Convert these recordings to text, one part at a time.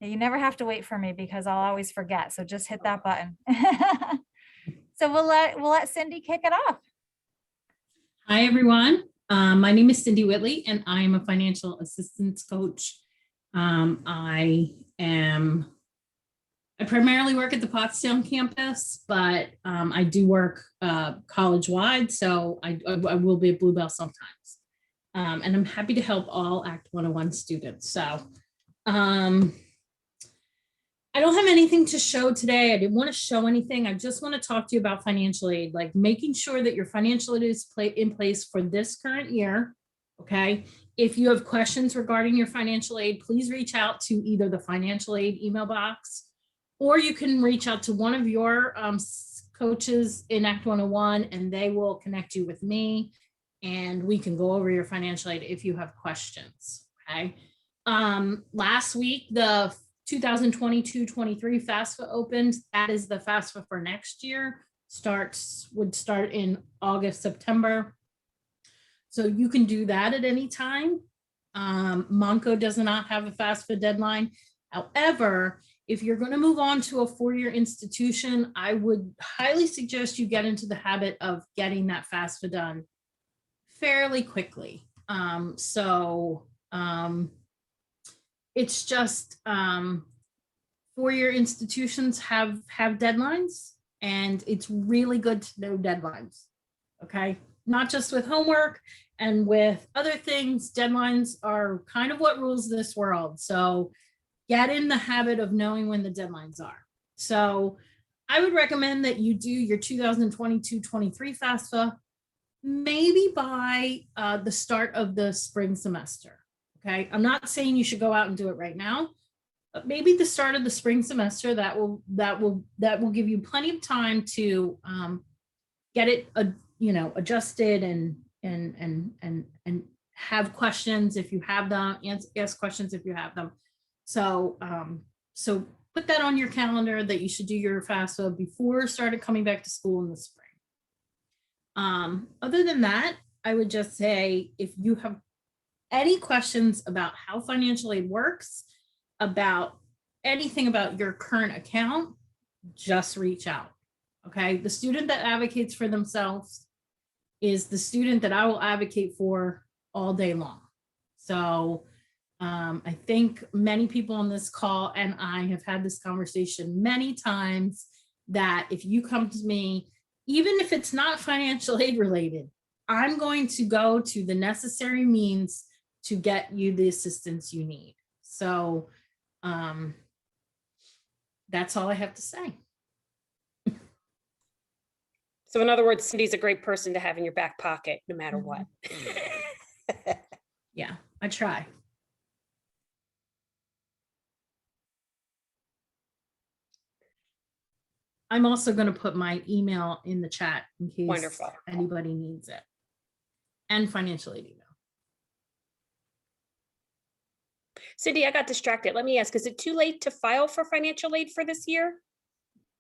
You never have to wait for me because I'll always forget. So just hit that button. So we'll let Cindy kick it off. Hi, everyone. My name is Cindy Whitley, and I am a financial assistance coach. I primarily work at the Pottstown campus, but I do work college-wide, so I will be a Bluebell sometimes. And I'm happy to help all Act 101 students. So I don't have anything to show today. I didn't want to show anything. I just want to talk to you about financial aid, like making sure that your financial aid is in place for this current year. Okay. If you have questions regarding your financial aid, please reach out to either the financial aid email box, or you can reach out to one of your coaches in Act 101, and they will connect you with me, and we can go over your financial aid if you have questions. Okay. Last week, the 2022-23 FAFSA opened. That is the FAFSA for next year. Would start in August, September. So you can do that at any time. Monko does not have a FAFSA deadline. However, if you're going to move on to a four-year institution, I would highly suggest you get into the habit of getting that FAFSA done fairly quickly. It's just four-year institutions have deadlines, and it's really good to know deadlines. Okay, not just with homework and with other things. Deadlines are kind of what rules this world. So get in the habit of knowing when the deadlines are. So I would recommend that you do your 2022-23 FAFSA maybe by the start of the spring semester. Okay, I'm not saying you should go out and do it right now, but maybe the start of the spring semester. That will give you plenty of time to get it adjusted and have questions if you have them, ask questions if you have them. So put that on your calendar that you should do your FAFSA before started coming back to school in the spring. Other than that, I would just say, if you have any questions about how financial aid works, about anything about your current account, just reach out. Okay. The student that advocates for themselves is the student that I will advocate for all day long. So I think many people on this call and I have had this conversation many times, that if you come to me, even if it's not financial aid related, I'm going to go to the necessary means to get you the assistance you need. So that's all I have to say. So in other words, Cindy's a great person to have in your back pocket, no matter what. Yeah, I try. I'm also going to put my email in the chat in case Wonderful. Anybody needs it, and financial aid email. Cindy, I got distracted. Let me ask, is it too late to file for financial aid for this year?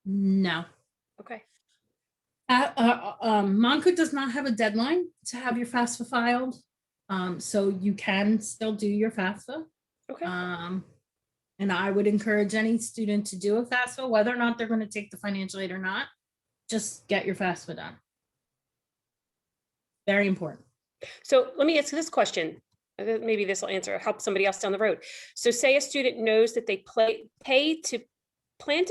No. Okay. Monko does not have a deadline to have your FAFSA filed. So you can still do your FAFSA. Okay. And I would encourage any student to do a FAFSA, whether or not they're going to take the financial aid or not. Just get your FAFSA done. Very important. So let me ask this question. Maybe this will help somebody else down the road. So say a student knows that they plan to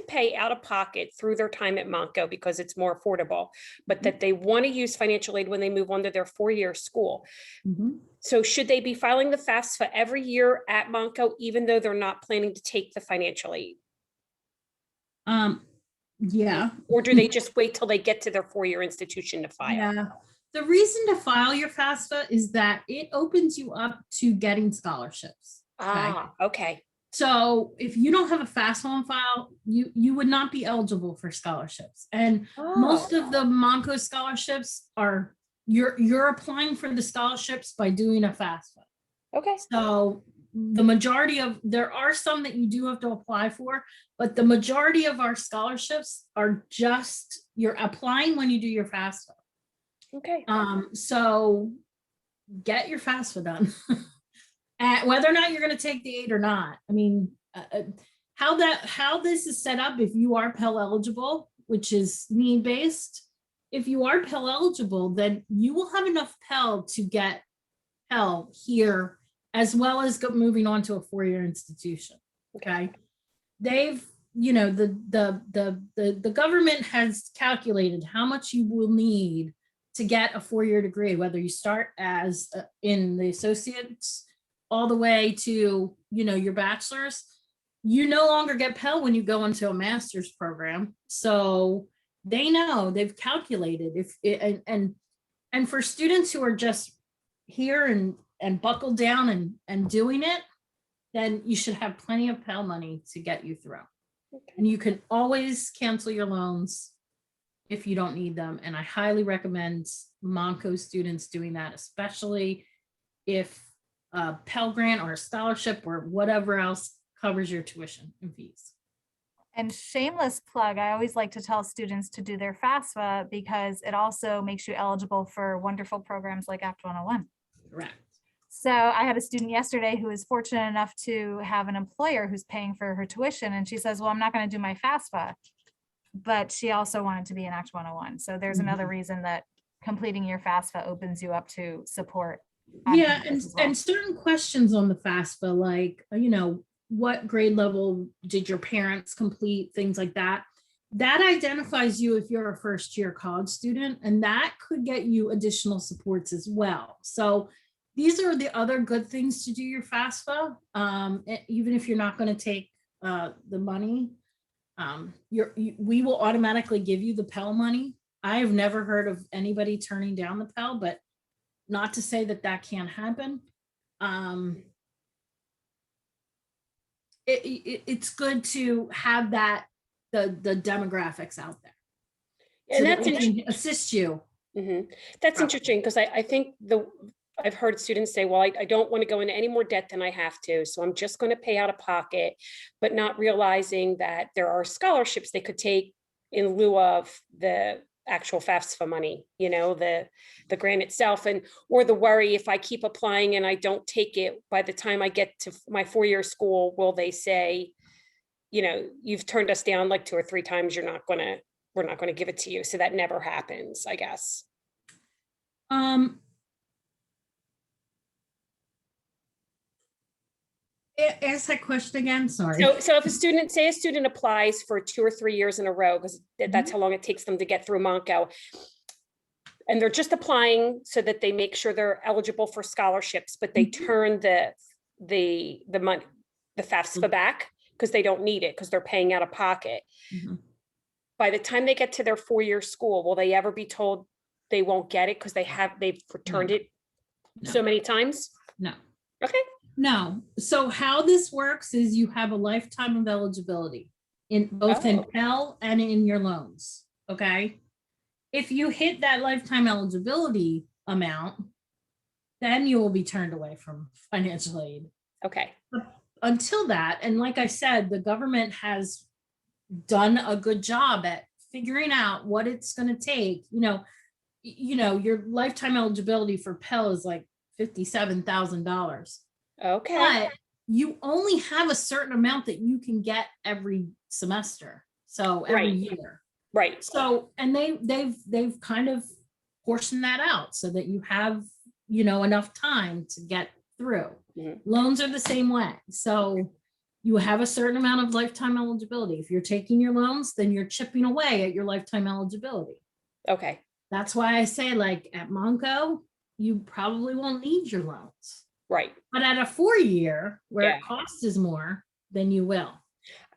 pay out of pocket through their time at Monko because it's more affordable, but that they want to use financial aid when they move on to their four-year school. Mm-hmm. So should they be filing the FAFSA every year at Monko, even though they're not planning to take the financial aid? Yeah. Or do they just wait till they get to their four-year institution to file? Yeah. The reason to file your FAFSA is that it opens you up to getting scholarships. Okay. So if you don't have a FAFSA on file, you would not be eligible for scholarships. And most of the Monko scholarships are, you're applying for the scholarships by doing a FAFSA. Okay. So the majority of, there are some that you do have to apply for, but the majority of our scholarships are just, you're applying when you do your FAFSA. Okay. So get your FAFSA done. Whether or not you're going to take the aid or not. I mean, how this is set up, if you are Pell eligible, which is need-based, if you are Pell eligible, then you will have enough Pell to get Pell here, as well as moving on to a four-year institution. Okay. They've, the government has calculated how much you will need to get a four-year degree, whether you start as in the associates all the way to, your bachelor's. You no longer get Pell when you go into a master's program. So they know, they've calculated and for students who are just here and buckled down and doing it, then you should have plenty of Pell money to get you through. Okay. And you can always cancel your loans if you don't need them. And I highly recommend Monko students doing that, especially if a Pell Grant or a scholarship or whatever else covers your tuition and fees. And shameless plug, I always like to tell students to do their FAFSA because it also makes you eligible for wonderful programs like Act 101. Correct. So I had a student yesterday who was fortunate enough to have an employer who's paying for her tuition. And she says, well, I'm not going to do my FAFSA, but she also wanted to be in Act 101. So there's another reason that completing your FAFSA opens you up to support. Yeah, and certain questions on the FAFSA, like, what grade level did your parents complete, things like that. That identifies you if you're a first-year college student, and that could get you additional supports as well. So these are the other good things to do your FAFSA, even if you're not going to take the money. We will automatically give you the Pell money. I have never heard of anybody turning down the Pell, but not to say that that can't happen. It's good to have that the demographics out there, And so that's that we can assist you. That's interesting, because I think I've heard students say, well, I don't want to go into any more debt than I have to, so I'm just going to pay out of pocket, but not realizing that there are scholarships they could take in lieu of the actual FAFSA money, the grant itself, or the worry, if I keep applying and I don't take it, by the time I get to my four-year school, will they say, you've turned us down like 2 or 3 times, we're not going to give it to you. So that never happens, I guess. Ask that question again, sorry. So if a student applies for 2 or 3 years in a row, because that's how long it takes them to get through Monko, and they're just applying so that they make sure they're eligible for scholarships, but they turn the money, the FAFSA back because they don't need it, because they're paying out of pocket. By the time they get to their 4-year school, will they ever be told they won't get it because they've returned it so many times? No. Okay. No. So how this works is you have a lifetime of eligibility in both in Pell and in your loans. Okay. If you hit that lifetime eligibility amount, then you will be turned away from financial aid. Okay. Until that, and like I said, the government has done a good job at figuring out what it's going to take. Your lifetime eligibility for Pell is like $57,000. Okay. But you only have a certain amount that you can get every semester. So every year. Right. So, and they've kind of portioned that out so that you have, enough time to get through. Loans are the same way. So you have a certain amount of lifetime eligibility. If you're taking your loans, then you're chipping away at your lifetime eligibility. Okay. That's why I say, like, at Monko, you probably won't need your loans. Right. But at a 4-year where it costs is more, then you will.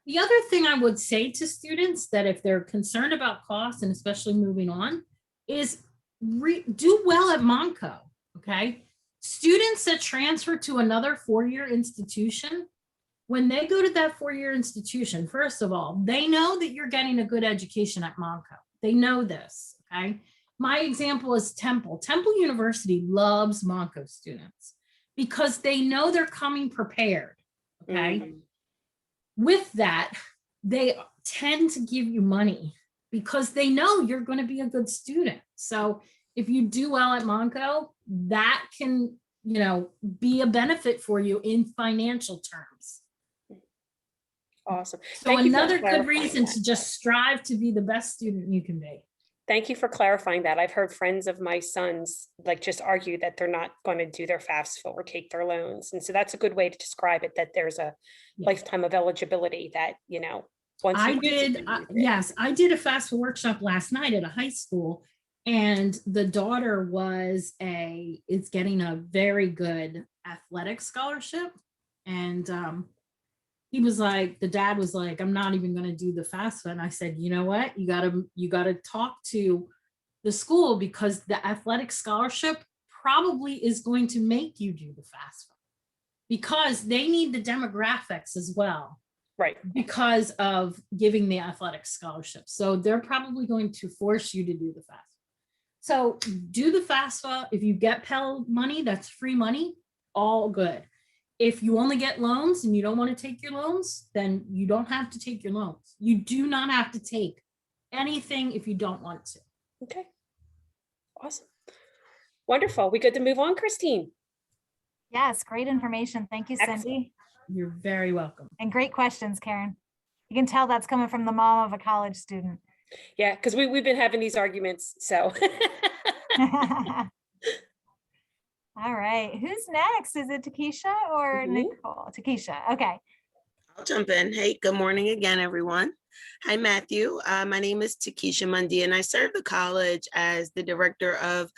The other thing I would say to students, that if they're concerned about costs, and especially moving on, is do well at Monko. Okay. Students that transfer to another 4-year institution, when they go to that 4-year institution, first of all, they know that you're getting a good education at Monko. They know this. Okay. My example is Temple. Temple University loves Monko students because they know they're coming prepared. Okay. With that, they tend to give you money because they know you're going to be a good student. So if you do well at Monko, that can, be a benefit for you in financial terms. Awesome. So Thank you for another good clarifying reason that. to just strive to be the best student you can be. Thank you for clarifying that. I've heard friends of my sons like just argue that they're not going to do their FAFSA or take their loans. And so that's a good way to describe it, that there's a Yeah. lifetime of eligibility that, once you use it, you use it. Yes, I did a FAFSA workshop last night at a high school, and the daughter is getting a very good athletic scholarship. And the dad was like, I'm not even going to do the FAFSA. And I said, you know what? You gotta talk to the school, because the athletic scholarship probably is going to make you do the FAFSA, because they need the demographics as well, Right. because of giving the athletic scholarship. So they're probably going to force you to do the FAFSA. So do the FAFSA. If you get Pell money, that's free money, all good. If you only get loans and you don't want to take your loans, then you don't have to take your loans. You do not have to take anything if you don't want to. Okay. Awesome. Wonderful. We good to move on, Christine? Yes, great information. Thank you, Excellent. Cindy. You're very welcome. And great questions, Karen. You can tell that's coming from the mom of a college student. Yeah, because we've been having these arguments, so. All right, who's next? Is it Takesha or Mhm. Nicole? Takesha, okay. I'll jump in. Hey, good morning again, everyone. Hi, Matthew. My name is Takesha Mundy, and I serve the college as the Director of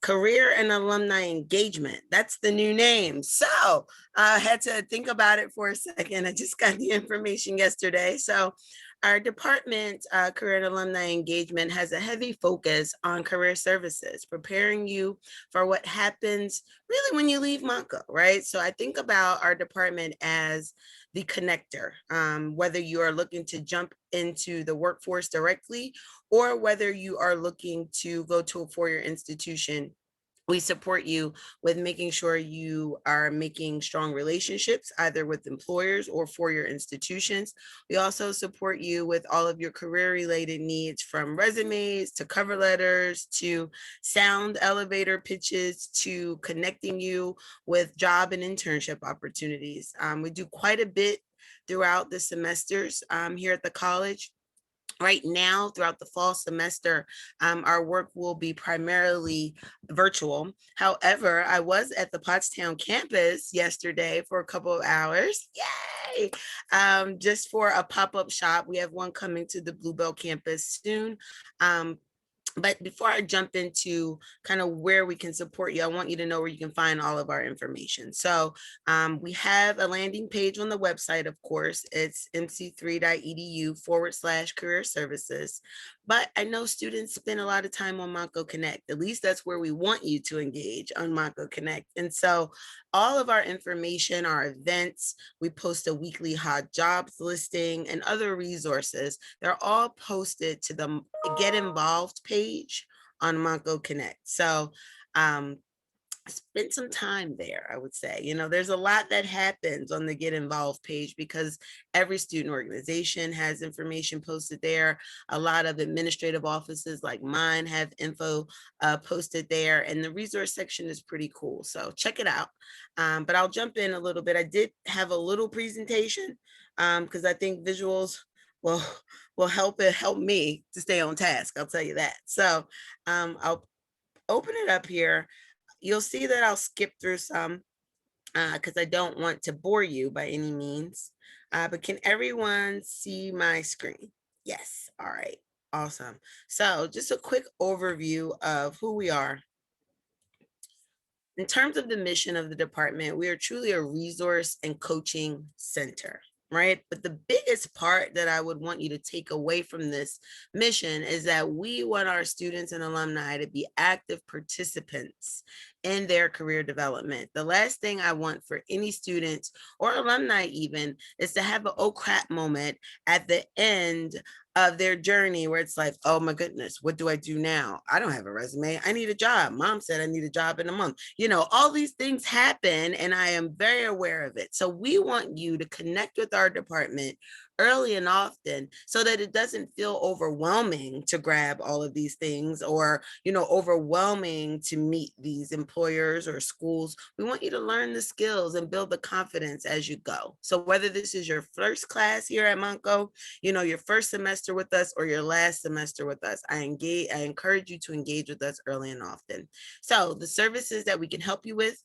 Career and Alumni Engagement. That's the new name. So I had to think about it for a second. I just got the information yesterday. So our department, Career and Alumni Engagement, has a heavy focus on career services, preparing you for what happens really when you leave Monko, right? So I think about our department as the connector, whether you are looking to jump into the workforce directly or whether you are looking to go to a four-year institution. We support you with making sure you are making strong relationships, either with employers or for your institutions. We also support you with all of your career-related needs, from resumes to cover letters to sound elevator pitches to connecting you with job and internship opportunities. We do quite a bit throughout the semesters here at the college. Right now, throughout the fall semester, our work will be primarily virtual. However, I was at the Pottstown campus yesterday for a couple of hours. Yay! Just for a pop-up shop. We have one coming to the Bluebell campus soon. But before I jump into kind of where we can support you, I want you to know where you can find all of our information. So we have a landing page on the website, of course. It's mc3.edu/career services. But I know students spend a lot of time on Monko Connect. At least that's where we want you to engage, on Monko Connect. And so all of our information, our events, we post a weekly hot jobs listing and other resources. They're all posted to the Get Involved page on Monko Connect. So spend some time there, I would say. There's a lot that happens on the Get Involved page because every student organization has information posted there. A lot of administrative offices like mine have info posted there, and the resource section is pretty cool. So check it out. But I'll jump in a little bit. I did have a little presentation because I think visuals will help me to stay on task. I'll tell you that. So I'll open it up here. You'll see that I'll skip through some because I don't want to bore you by any means. But can everyone see my screen? Yes. All right. Awesome. So just a quick overview of who we are. In terms of the mission of the department, we are truly a resource and coaching center, right? But the biggest part that I would want you to take away from this mission is that we want our students and alumni to be active participants in their career development. The last thing I want for any students or alumni even is to have an oh crap moment at the end of their journey where it's like, oh my goodness, what do I do now? I don't have a resume. I need a job. Mom said I need a job in a month. All these things happen and I am very aware of it. So we want you to connect with our department early and often so that it doesn't feel overwhelming to grab all of these things or, overwhelming to meet these employers or schools. We want you to learn the skills and build the confidence as you go. So whether this is your first class here at Monko, your first semester with us or your last semester with us, I encourage you to engage with us early and often. So the services that we can help you with: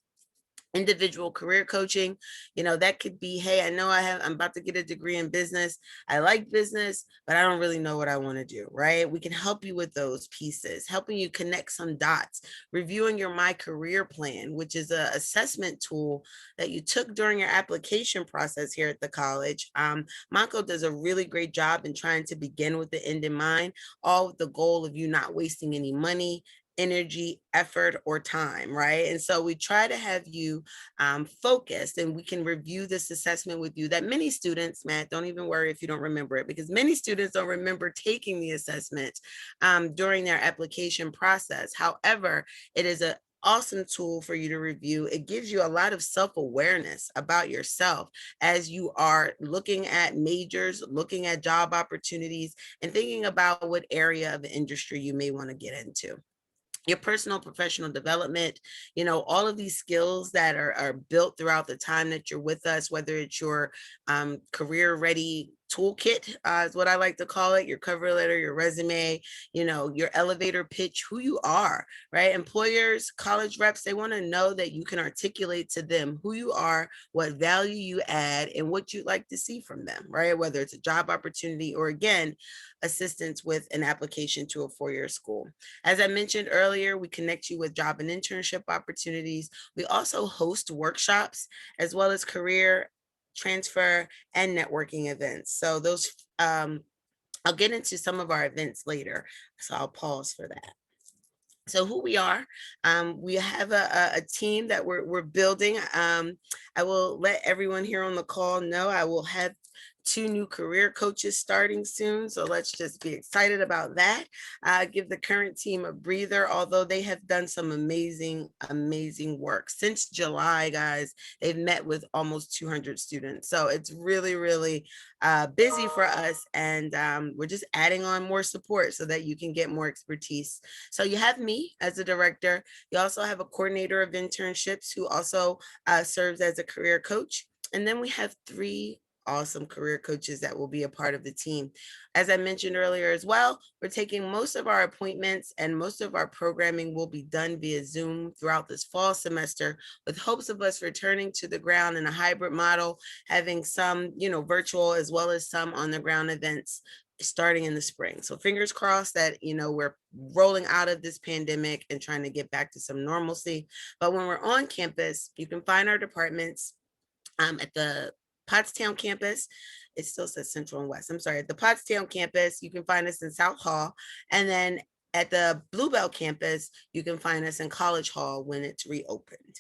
individual career coaching, that could be, hey, I know I'm about to get a degree in business. I like business, but I don't really know what I want to do, right? We can help you with those pieces, helping you connect some dots, reviewing your My Career Plan, which is an assessment tool that you took during your application process here at the college. Monko does a really great job in trying to begin with the end in mind, all with the goal of you not wasting any money, energy, effort, or time, right? And so we try to have you focused, and we can review this assessment with you that many students, Matt, don't even worry if you don't remember it, because many students don't remember taking the assessment during their application process. However, it is an awesome tool for you to review. It gives you a lot of self-awareness about yourself as you are looking at majors, looking at job opportunities, and thinking about what area of the industry you may want to get into. Your personal professional development, all of these skills that are built throughout the time that you're with us, whether it's your career ready toolkit, is what I like to call it, your cover letter, your resume, your elevator pitch, who you are, right? Employers, college reps, they want to know that you can articulate to them who you are, what value you add, and what you'd like to see from them, right? Whether it's a job opportunity or, again, assistance with an application to a four-year school. As I mentioned earlier, we connect you with job and internship opportunities. We also host workshops as well as career transfer and networking events. So those, I'll get into some of our events later, so I'll pause for that. So who we are, we have a team that we're building. I will let everyone here on the call know I will have 2 new career coaches starting soon. So let's just be excited about that. Give the current team a breather, although they have done some amazing, amazing work. Since July, guys, they've met with almost 200 students. So it's really, really busy for us. And we're just adding on more support so that you can get more expertise. So you have me as a director. You also have a coordinator of internships who also serves as a career coach. And then we have 3 awesome career coaches that will be a part of the team. As I mentioned earlier as well, we're taking most of our appointments and most of our programming will be done via Zoom throughout this fall semester, with hopes of us returning to the ground in a hybrid model, having some, virtual as well as some on the ground events starting in the spring. So fingers crossed that, we're rolling out of this pandemic and trying to get back to some normalcy. But when we're on campus, you can find our departments at the Pottstown campus. It still says Central and West. I'm sorry. At the Pottstown campus, you can find us in South Hall. And then at the Bluebell campus, you can find us in College Hall when it's reopened.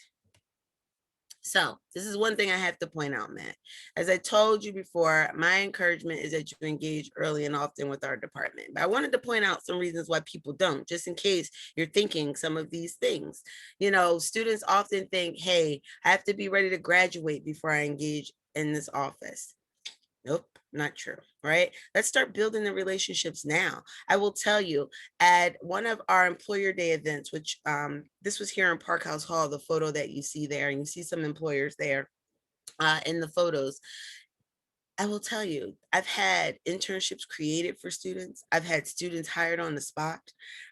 So this is one thing I have to point out, Matt. As I told you before, my encouragement is that you engage early and often with our department. But I wanted to point out some reasons why people don't, just in case you're thinking some of these things. Students often think, hey, I have to be ready to graduate before I engage in this office. Nope, not true, right? Let's start building the relationships now. I will tell you, at one of our employer day events, which this was here in Parkhouse Hall, the photo that you see there, and you see some employers there in the photos. I will tell you, I've had internships created for students. I've had students hired on the spot,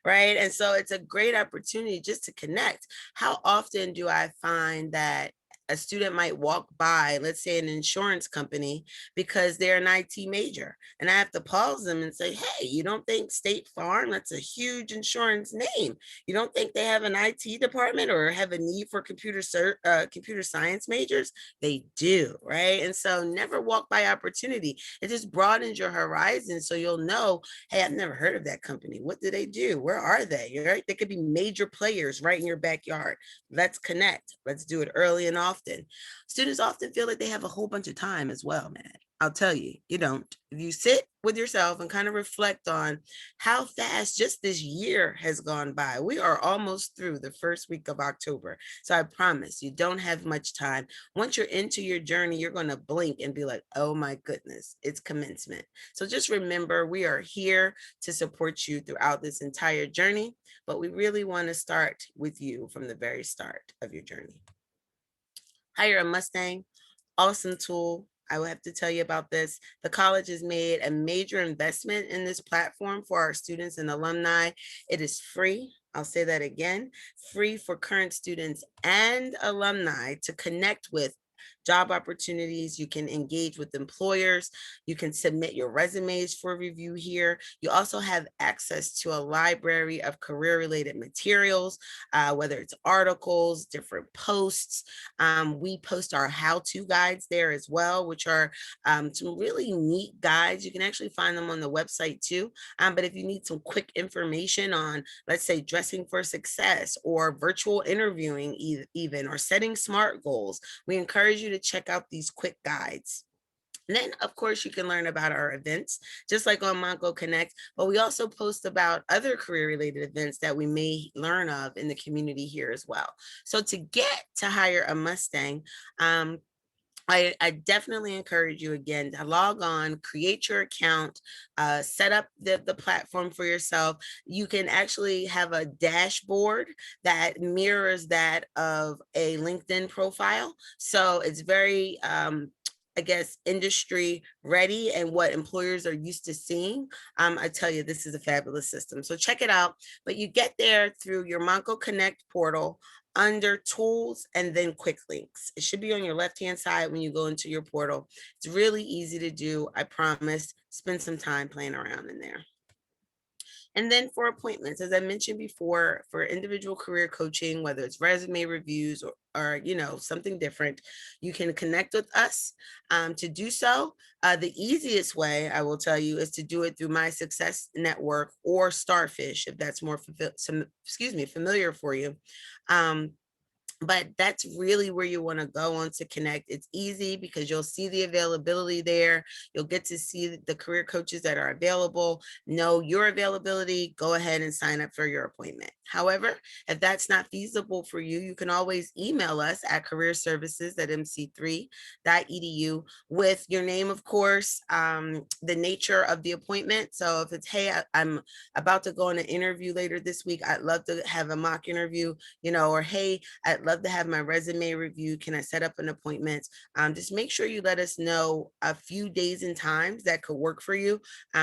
right? And so it's a great opportunity just to connect. How often do I find that a student might walk by, let's say an insurance company, because they're an IT major, and I have to pause them and say, hey, you don't think State Farm, that's a huge insurance name, you don't think they have an IT department or have a need for computer science majors? They do, right? And so never walk by opportunity. It just broadens your horizon, so you'll know, hey, I've never heard of that company. What do they do? Where are they? Right? They could be major players right in your backyard. Let's connect. Let's do it early and often. often. Students often feel like they have a whole bunch of time as well, man. I'll tell you, you don't. If you sit with yourself and kind of reflect on how fast just this year has gone by, we are almost through the first week of October. So I promise you don't have much time. Once you're into your journey, you're going to blink and be like, oh my goodness, it's commencement. So just remember, we are here to support you throughout this entire journey, but we really want to start with you from the very start of your journey. Hire a Mustang, awesome tool. I will have to tell you about this. The college has made a major investment in this platform for our students and alumni. It is free. I'll say that again, free for current students and alumni to connect with job opportunities. You can engage with employers. You can submit your resumes for review here. You also have access to a library of career-related materials, whether it's articles, different posts. We post our how-to guides there as well, which are some really neat guides. You can actually find them on the website too. But if you need some quick information on, let's say, dressing for success or virtual interviewing even, or setting SMART goals, we encourage you to check out these quick guides. And then, of course, you can learn about our events, just like on Monko Connect, but we also post about other career-related events that we may learn of in the community here as well. So to get to hire a Mustang, I definitely encourage you again to log on, create your account, set up the platform for yourself. You can actually have a dashboard that mirrors that of a LinkedIn profile. So it's very, I guess, industry ready and what employers are used to seeing. I tell you, this is a fabulous system. So check it out. But you get there through your Monko Connect portal under tools and then quick links. It should be on your left-hand side when you go into your portal. It's really easy to do. I promise. Spend some time playing around in there. And then for appointments, as I mentioned before, for individual career coaching, whether it's resume reviews or something different, you can connect with us. To do so, the easiest way, I will tell you, is to do it through My Success Network or Starfish, if that's more familiar for you. But that's really where you want to go on to connect. It's easy because you'll see the availability there. You'll get to see the career coaches that are available, know your availability, go ahead and sign up for your appointment. However, if that's not feasible for you, you can always email us at careerservices@mc3.edu with your name, of course, the nature of the appointment. So if it's, hey, I'm about to go on an interview later this week, I'd love to have a mock interview, or hey, I'd love to have my resume review. Can I set up an appointment? Just make sure you let us know a few days and times that could work for you,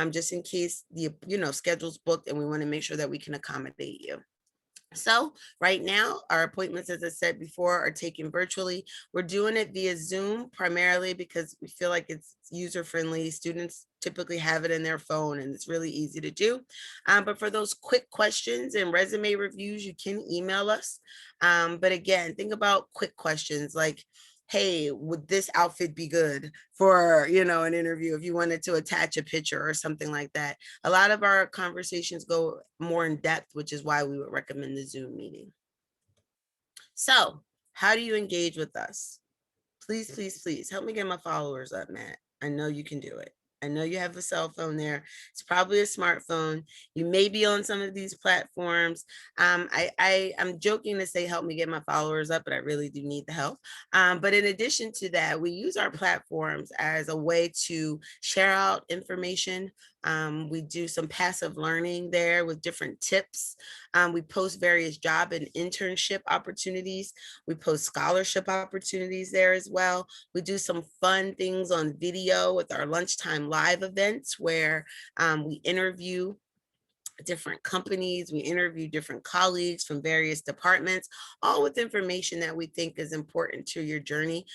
just in case the schedule's booked and we want to make sure that we can accommodate you. So right now, our appointments, as I said before, are taken virtually. We're doing it via Zoom primarily because we feel like it's user-friendly. Students typically have it in their phone and it's really easy to do. But for those quick questions and resume reviews, you can email us. But again, think about quick questions like, hey, would this outfit be good for, an interview if you wanted to attach a picture or something like that. A lot of our conversations go more in depth, which is why we would recommend the Zoom meeting. So how do you engage with us? Please, please, please help me get my followers up, Matt. I know you can do it. I know you have a cell phone there. It's probably a smartphone. You may be on some of these platforms. I'm joking to say, help me get my followers up, but I really do need the help. But in addition to that, we use our platforms as a way to share out information. We do some passive learning there with different tips. We post various job and internship opportunities. We post scholarship opportunities there as well. We do some fun things on video with our lunchtime live events where we interview different companies, we interview different colleagues from various departments, all with information that we think is important to your journey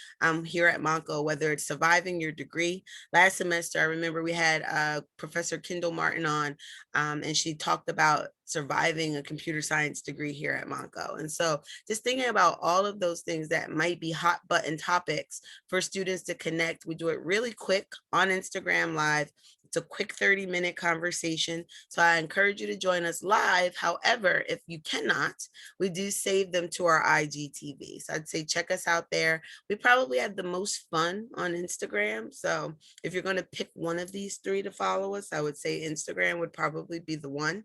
here at Monko, whether it's surviving your degree. Last semester, I remember we had Professor Kendall Martin on, and she talked about surviving a computer science degree here at Monko. And so just thinking about all of those things that might be hot button topics for students to connect. We do it really quick on Instagram Live. It's a quick 30-minute conversation. So I encourage you to join us live. However, if you cannot, we do save them to our IGTV. So I'd say check us out there. We probably have the most fun on Instagram. So if you're going to pick one of these three to follow us, I would say Instagram would probably be the one.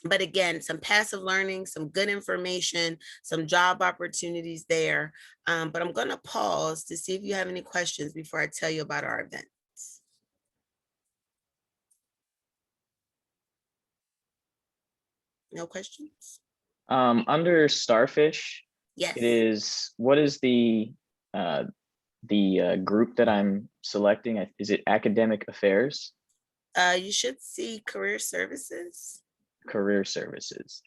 But again, some passive learning, some good information, some job opportunities there. But I'm going to pause to see if you have any questions before I tell you about our events. No questions? Under Starfish, Yes. it is, what is the group that I'm selecting? Is it academic affairs? You should see career services. Career services.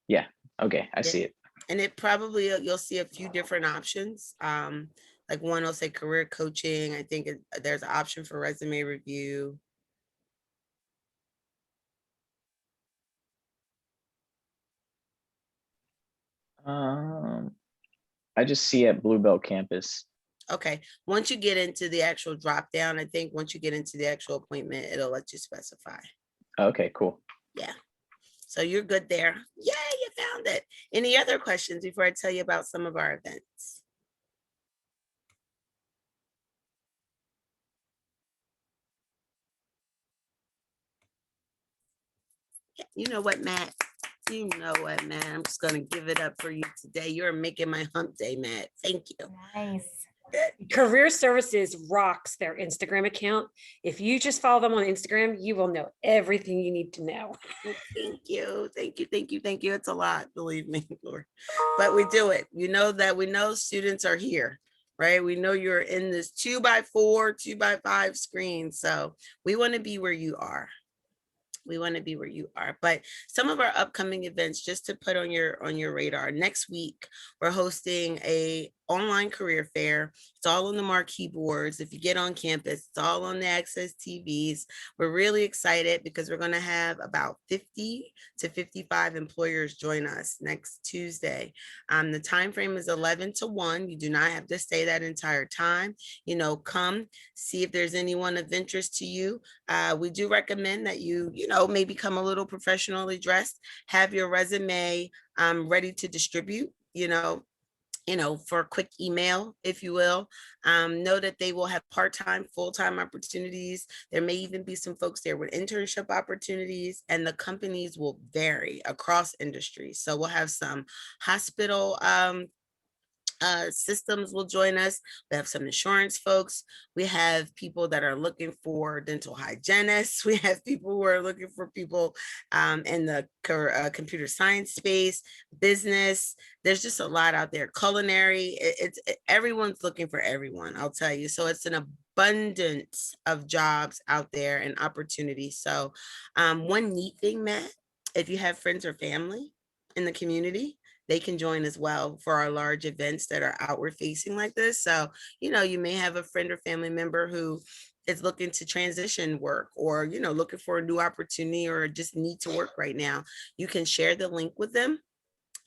Yeah, okay, I see it. And it probably, you'll see a few different options. Like one will say career coaching. I think there's an option for resume review. I just see at Bluebell campus. Okay, once you get into the actual drop down, I think once you get into the actual appointment, it'll let you specify. Okay, cool. Yeah, so you're good there. Yay, you found it. Any other questions before I tell you about some of our events? Yeah, you know what, Matt? You know what, Matt? I'm just gonna give it up for you today. You're making my hump day, Matt. Thank you. Nice. Career Services rocks their Instagram account. If you just follow them on Instagram, you will know everything you need to know. Thank you. Thank you. Thank you. Thank you. It's a lot, believe me, Lord. But we do it. You know that we know students are here, right? We know you're in this 2x4, 2x5 screen. So we want to be where you are. We want to be where you are. But some of our upcoming events, just to put on your radar, next week we're hosting a online career fair. It's all on the marquee boards. If you get on campus, it's all on the Access TVs. We're really excited because we're going to have about 50 to 55 employers join us next Tuesday. The time frame is 11 to 1. You do not have to stay that entire time. You know, come see if there's anyone of interest to you. We do recommend that you maybe come a little professionally dressed, have your resume ready to distribute, for a quick email, if you will. Know that they will have part-time, full-time opportunities. There may even be some folks there with internship opportunities, and the companies will vary across industries. So we'll have some hospital systems will join us. We have some insurance folks. We have people that are looking for dental hygienists. We have people who are looking for people in the computer science space, business. There's just a lot out there. Culinary. Everyone's looking for everyone, I'll tell you. So it's an abundance of jobs out there and opportunities. So one neat thing, Matt, if you have friends or family in the community, they can join as well for our large events that are outward facing like this. So, you may have a friend or family member who is looking to transition work, or, looking for a new opportunity, or just need to work right now. You can share the link with them.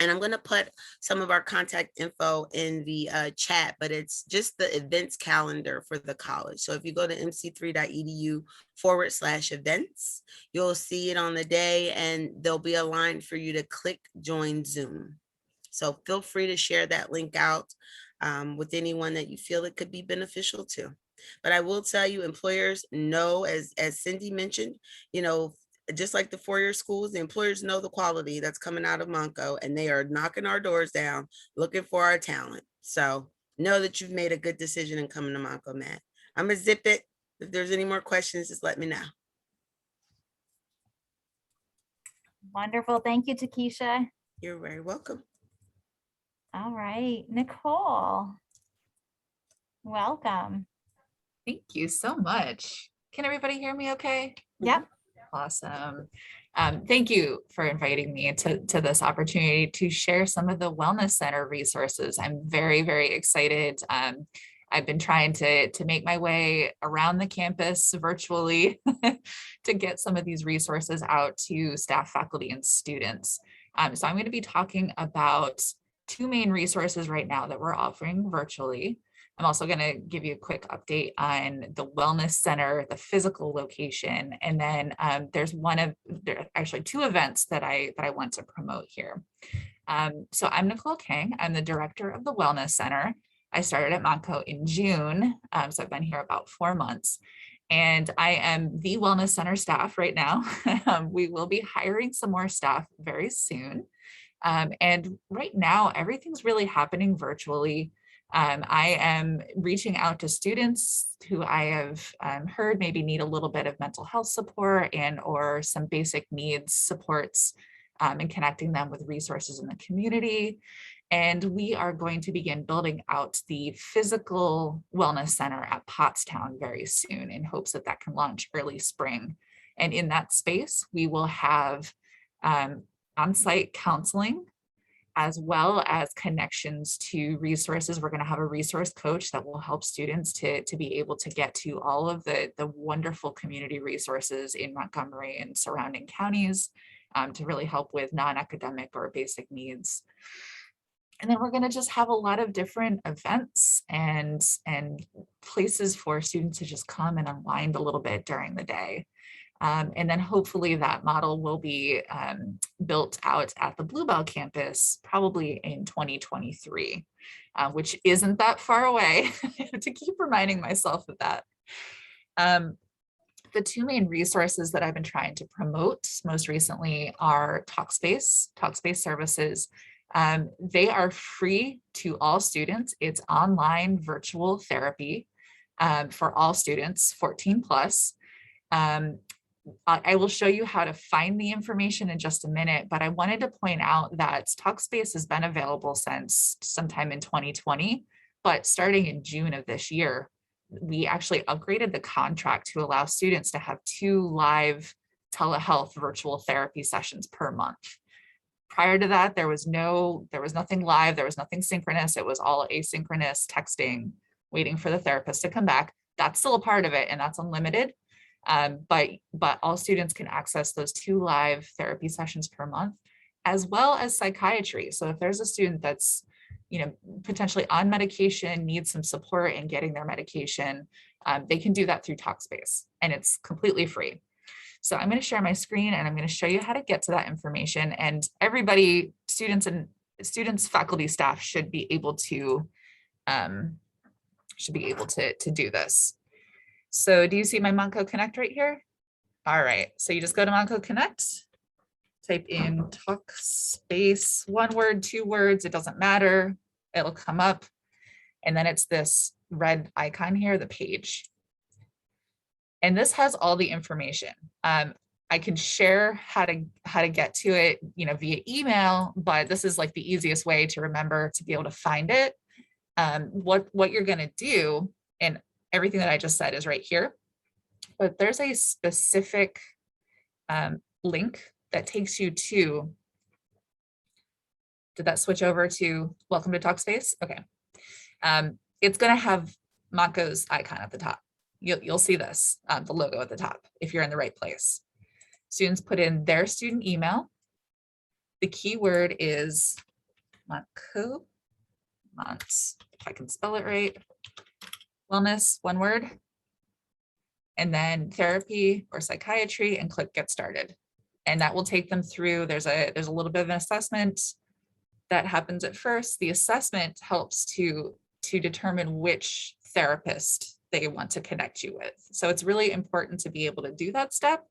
And I'm going to put some of our contact info in the chat, but it's just the events calendar for the college. So if you go to mc3.edu/events, you'll see it on the day, and there'll be a line for you to click join Zoom. So feel free to share that link out with anyone that you feel it could be beneficial to. But I will tell you, employers know, as Cindy mentioned, just like the four-year schools, the employers know the quality that's coming out of Monko, and they are knocking our doors down, looking for our talent. So know that you've made a good decision in coming to Monko, Matt. I'm gonna zip it. If there's any more questions, just let me know. Wonderful. Thank you, Takesha. You're very welcome. All right, Nicole. Welcome. Thank you so much. Can everybody hear me okay? Yep. Awesome. Thank you for inviting me to this opportunity to share some of the Wellness Center resources. I'm very, very excited. I've been trying to make my way around the campus virtually to get some of these resources out to staff, faculty, and students. So I'm going to be talking about two main resources right now that we're offering virtually. I'm also going to give you a quick update on the wellness center, the physical location, and then there's actually two events that I want to promote here. So I'm Nicole King. I'm the director of the wellness center. I started at Monko in June, so I've been here about 4 months. And I am the wellness center staff right now. We will be hiring some more staff very soon. And right now, everything's really happening virtually. I am reaching out to students who I have heard maybe need a little bit of mental health support and or some basic needs supports, and connecting them with resources in the community. And we are going to begin building out the physical wellness center at Pottstown very soon in hopes that that can launch early spring. And in that space, we will have on-site counseling, as well as connections to resources. We're going to have a resource coach that will help students to be able to get to all of the wonderful community resources in Montgomery and surrounding counties, to really help with non-academic or basic needs. And then we're going to just have a lot of different events and places for students to just come and unwind a little bit during the day. And then hopefully that model will be built out at the Bluebell campus probably in 2023, which isn't that far away. To keep reminding myself of that. The two main resources that I've been trying to promote most recently are Talkspace services. They are free to all students. It's online virtual therapy for all students, 14 plus. I will show you how to find the information in just a minute, but I wanted to point out that Talkspace has been available since sometime in 2020, but starting in June of this year, we actually upgraded the contract to allow students to have 2 live telehealth virtual therapy sessions per month. Prior to that, there was nothing live, there was nothing synchronous, it was all asynchronous texting, waiting for the therapist to come back. That's still a part of it, and that's unlimited. But all students can access those 2 live therapy sessions per month, as well as psychiatry. So if there's a student that's, potentially on medication, needs some support in getting their medication, they can do that through Talkspace, and it's completely free. So I'm going to share my screen and I'm going to show you how to get to that information. And everybody, students, faculty, staff should be able to do this. So do you see my Monko Connect right here? All right, so you just go to Monko Connect, type in Talkspace, 1 word, 2 words, it doesn't matter, it'll come up. And then it's this red icon here, the page. And this has all the information. I can share how to get to it, via email, but this is like the easiest way to remember to be able to find it. What you're gonna do, and everything that I just said is right here, but there's a specific link that takes you to, did that switch over to welcome to Talkspace? Okay. It's gonna have Monko's icon at the top. You'll see this, the logo at the top, if you're in the right place. Students put in their student email. The keyword is Monko, if I can spell it right, wellness, 1 word, and then therapy or psychiatry, and click get started. And that will take them through, there's a little bit of an assessment that happens at first. The assessment helps to determine which therapist they want to connect you with. So it's really important to be able to do that step,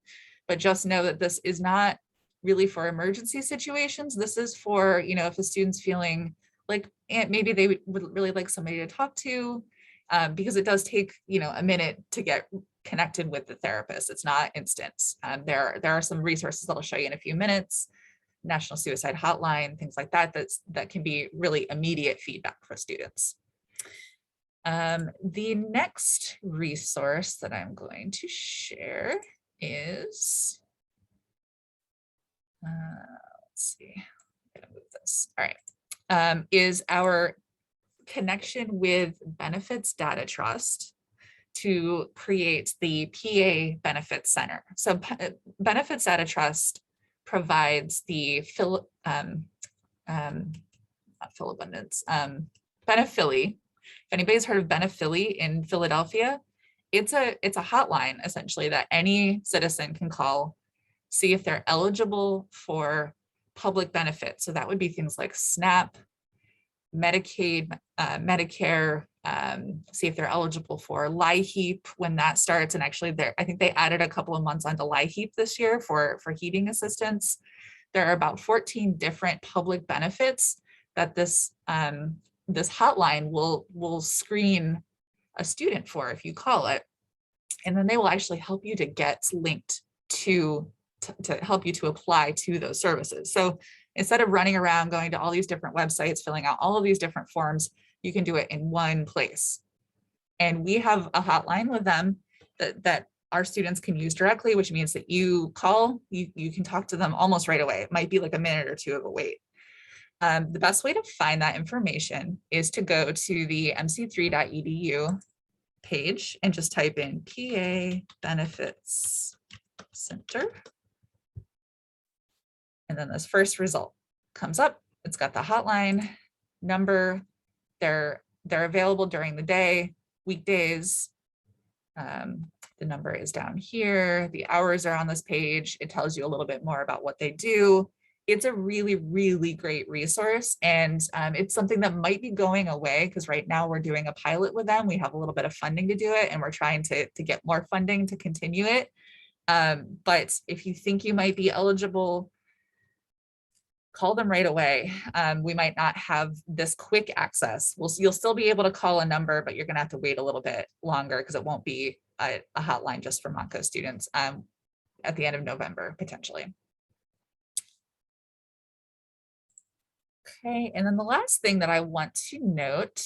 but just know that this is not really for emergency situations. This is for, if a student's feeling like maybe they would really like somebody to talk to, because it does take, a minute to get connected with the therapist. It's not instant. There are some resources that I'll show you in a few minutes, National Suicide Hotline, things like that, that can be really immediate feedback for students. The next resource that I'm going to share is, let's see, I'm gonna move this. All right, is our connection with Benefits Data Trust to create the PA Benefits Center. So Benefits Data Trust provides the not Philabundance, Benephilly. If anybody's heard of Benephilly in Philadelphia, it's a hotline essentially that any citizen can call, see if they're eligible for public benefits. So that would be things like SNAP, Medicaid, Medicare, see if they're eligible for LIHEAP when that starts. And actually I think they added a couple of months onto LIHEAP this year for heating assistance. There are about 14 different public benefits that this hotline will screen a student for if you call it. And then they will actually help you to get linked to help you to apply to those services. So instead of running around going to all these different websites, filling out all of these different forms, you can do it in one place. And we have a hotline with them that our students can use directly, which means that you call, you can talk to them almost right away. It might be like a minute or two of a wait. The best way to find that information is to go to the mc3.edu page and just type in PA Benefits Center. And then this first result comes up. It's got the hotline number. They're available during the day, weekdays. The number is down here. The hours are on this page. It tells you a little bit more about what they do. It's a really, really great resource. And it's something that might be going away because right now we're doing a pilot with them. We have a little bit of funding to do it and we're trying to get more funding to continue it. But if you think you might be eligible, call them right away. We might not have this quick access. You'll still be able to call a number, but you're gonna have to wait a little bit longer because it won't be a hotline just for Monko students at the end of November, potentially. Okay, and then the last thing that I want to note,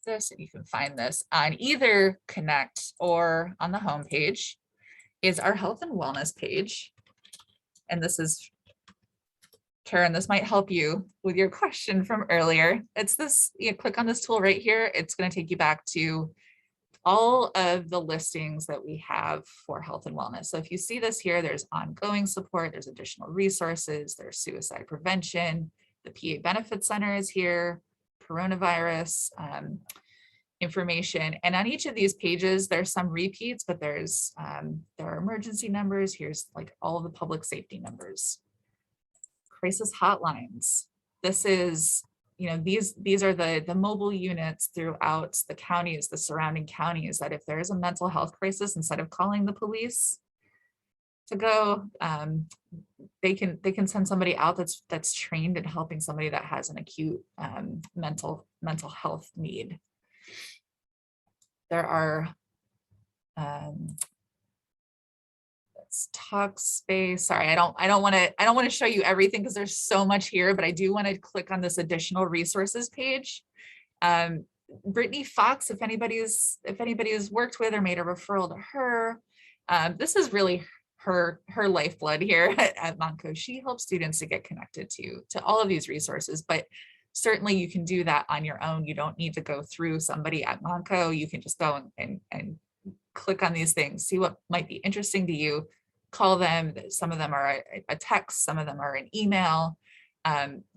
this, and you can find this on either Connect or on the homepage, is our health and wellness page. And this is, Karen, this might help you with your question from earlier. It's this, you click on this tool right here. It's going to take you back to all of the listings that we have for health and wellness. So if you see this here, there's ongoing support, there's additional resources, there's suicide prevention, the PA Benefits Center is here, coronavirus information. And on each of these pages, there's some repeats, but there are emergency numbers. Here's like all of the public safety numbers. Crisis hotlines. This is, these are the mobile units throughout the counties, the surrounding counties, that if there is a mental health crisis, instead of calling the police to go, they can send somebody out that's trained in helping somebody that has an acute mental health need. There are talk space. Sorry, I don't want to show you everything because there's so much here, but I do want to click on this additional resources page. Brittany Fox, if anybody has worked with or made a referral to her, this is really her lifeblood here at Monko. She helps students to get connected to all of these resources, but certainly you can do that on your own. You don't need to go through somebody at Monko. You can just go and click on these things, see what might be interesting to you, call them. Some of them are a text, some of them are an email.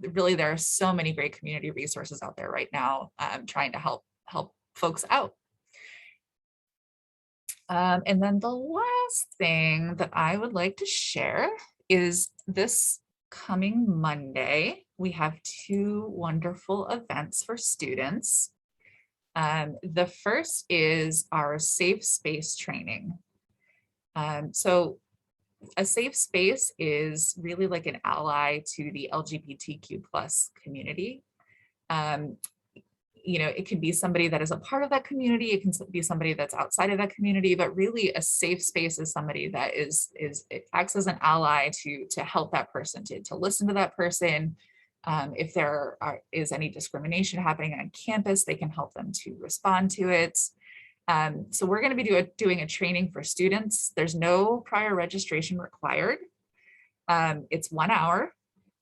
Really, there are so many great community resources out there right now trying to help folks out. And then the last thing that I would like to share is this coming Monday, we have two wonderful events for students. The first is our safe space training. So a safe space is really like an ally to the LGBTQ+ community. It can be somebody that is a part of that community. It can be somebody that's outside of that community, but really a safe space is somebody that it acts as an ally to help that person, to listen to that person. If there is any discrimination happening on campus, they can help them to respond to it. So we're going to be doing a training for students. There's no prior registration required. It's 1 hour,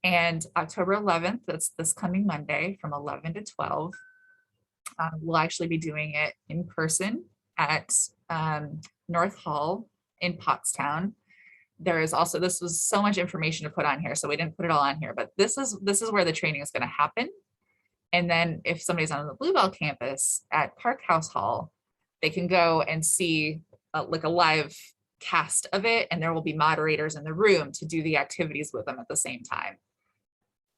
and October 11th, that's this coming Monday from 11 to 12. We'll actually be doing it in person at North Hall in Pottstown. there is also, this was so much information to put on here, so we didn't put it all on here, but this is where the training is going to happen. And then if somebody's on the Bluebell campus at Park House Hall, they can go and see like a live cast of it, and there will be moderators in the room to do the activities with them at the same time.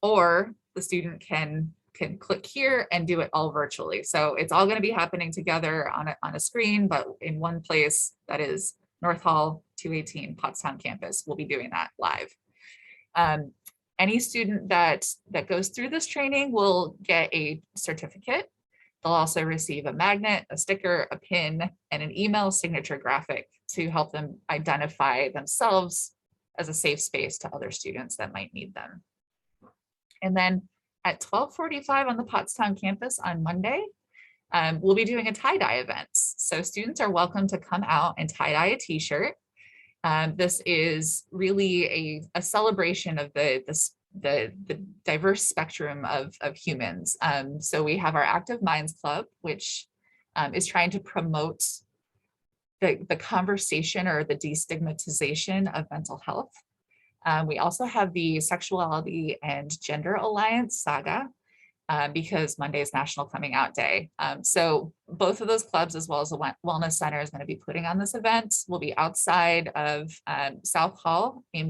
Or the student can click here and do it all virtually. So it's all going to be happening together on a screen, but in one place, that is North Hall 218 Pottstown campus. We'll be doing that live. Any student that goes through this training will get a certificate. They'll also receive a magnet, a sticker, a pin, and an email signature graphic to help them identify themselves as a safe space to other students that might need them. And then at 12:45 on the Pottstown campus on Monday, we'll be doing a tie-dye event. So students are welcome to come out and tie-dye a t-shirt. This is really a celebration of the diverse spectrum of humans. So we have our Active Minds Club, which is trying to promote the conversation or the destigmatization of mental health. We also have the Sexuality and Gender Alliance Saga, because Monday is National Coming Out Day. So both of those clubs, as well as the Wellness Center, is going to be putting on this event. We'll be outside of South Hall in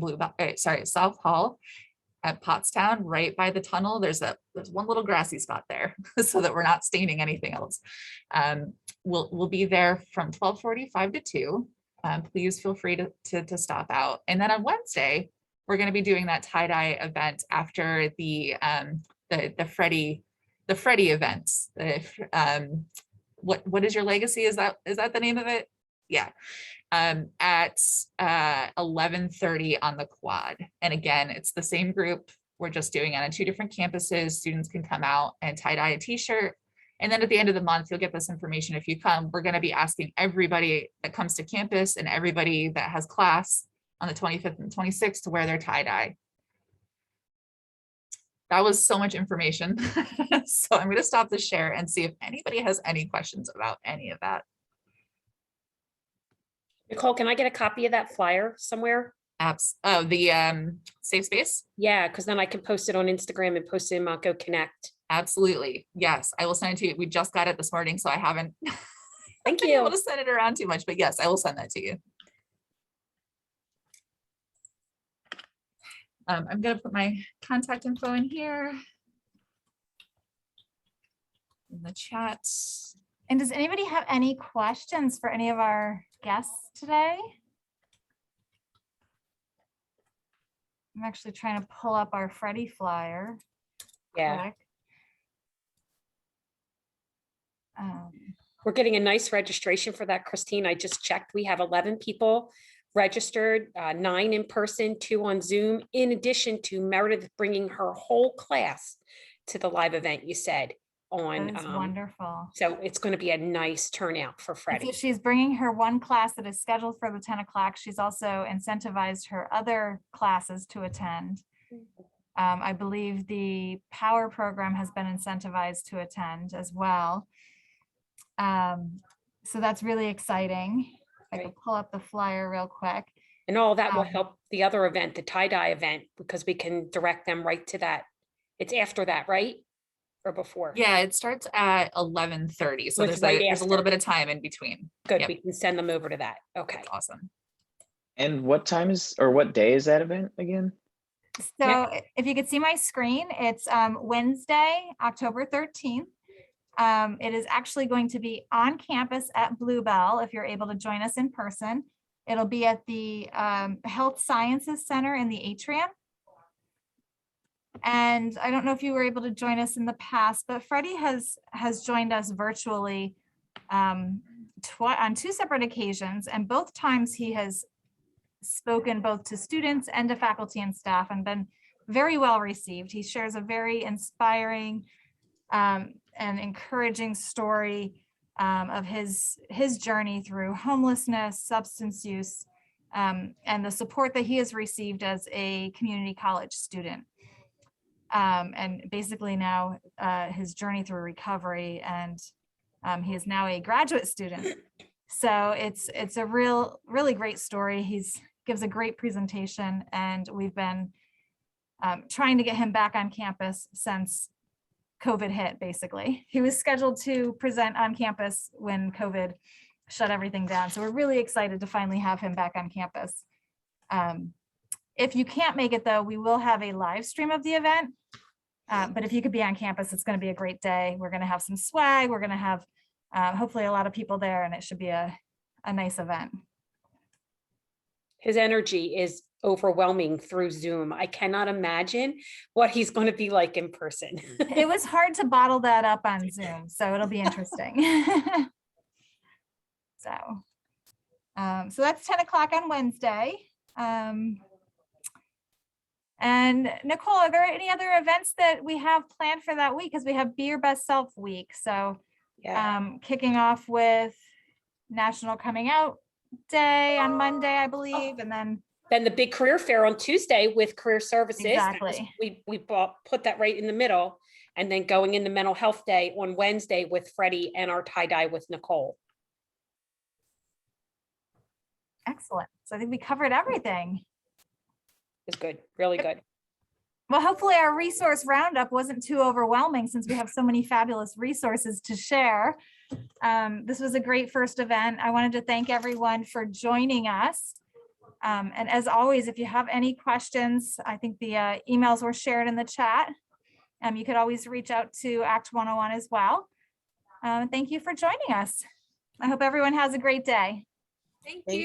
South Hall at Pottstown, right by the tunnel. There's one little grassy spot there so that we're not staining anything else. We'll be there from 12:45 to 2. Please feel free to stop out. And then on Wednesday, we're going to be doing that tie-dye event after the Freddie events. What is your legacy? Is that the name of it? Yeah. At 11:30 on the quad. And again, it's the same group. We're just doing it on 2 different campuses. Students can come out and tie-dye a t-shirt. And then at the end of the month, you'll get this information. If you come, we're going to be asking everybody that comes to campus and everybody that has class on the 25th and 26th to wear their tie-dye. That was so much information. So I'm going to stop the share and see if anybody has any questions about any of that. Nicole, can I get a copy of that flyer somewhere? Apps. Oh, the safe space? Yeah, because then I can post it on Instagram and post it in Monko Connect. Absolutely. Yes, I will send it to you. We just got it this morning, so I haven't Thank been you. able to send it around too much, but yes, I will send that to you. I'm going to put my contact info in here in the chat. And does anybody have any questions for any of our guests today? I'm actually trying to pull up our Freddie flyer. Yeah, quick. we're getting a nice registration for that, Christine. I just checked. We have 11 people registered, 9 in person, 2 on Zoom, in addition to Meredith bringing her whole class to the live event you said on. That is wonderful. So it's going to be a nice turnout for So Freddie. she's bringing her one class that is scheduled for the 10 o'clock. She's also incentivized her other classes to attend. I believe the power program has been incentivized to attend as well. So that's really exciting. I can Right. pull up the flyer real quick. And all that will Um, help the other event, the tie-dye event, because we can direct them right to that. It's after that, right? Or before? Yeah, it starts at 11:30. So So it's there's right there's a little after. bit of time in between. Good, Yep. we can send them over to that. Okay. That's awesome. And what time is, or what day is that event again? So if you could see my screen, it's Wednesday, October 13th. It is actually going to be on campus at Bluebell if you're able to join us in person. It'll be at the Health Sciences Center in the atrium. And I don't know if you were able to join us in the past, but Freddie has joined us virtually on 2 separate occasions, and both times he has spoken both to students and to faculty and staff and been very well received. He shares a very inspiring and encouraging story of his journey through homelessness, substance use, and the support that he has received as a community college student. And basically now his journey through recovery, and he is now a graduate student. So it's a really great story. He's gives a great presentation, and we've been trying to get him back on campus since COVID hit, basically. He was scheduled to present on campus when COVID shut everything down. So we're really excited to finally have him back on campus. If you can't make it though, we will have a live stream of the event. But if you could be on campus, it's going to be a great day. We're going to have some swag. We're going to have hopefully a lot of people there, and it should be a nice event. His energy is overwhelming through Zoom. I cannot imagine what he's going to be like in person. It was hard to bottle that up on Zoom, so it'll be interesting. So that's 10 o'clock on Wednesday. And Nicole, are there any other events that we have planned for that week? Because we have Be Your Best Self Week. So Yeah. kicking off with National Coming Out Day on Monday, I believe, and then the big career fair on Tuesday with career services. That was- Exactly. we put that right in the middle, and then going into mental health day on Wednesday with Freddie and our tie-dye with Nicole. excellent. So I think we covered everything. It's good, really good. Well, hopefully our resource roundup wasn't too overwhelming since we have so many fabulous resources to share. This was a great first event. I wanted to thank everyone for joining us. And as always, if you have any questions, I think the emails were shared in the chat. You could always reach out to Act 101 as well. Thank you for joining us. I hope everyone has a great day. Thank Thank you.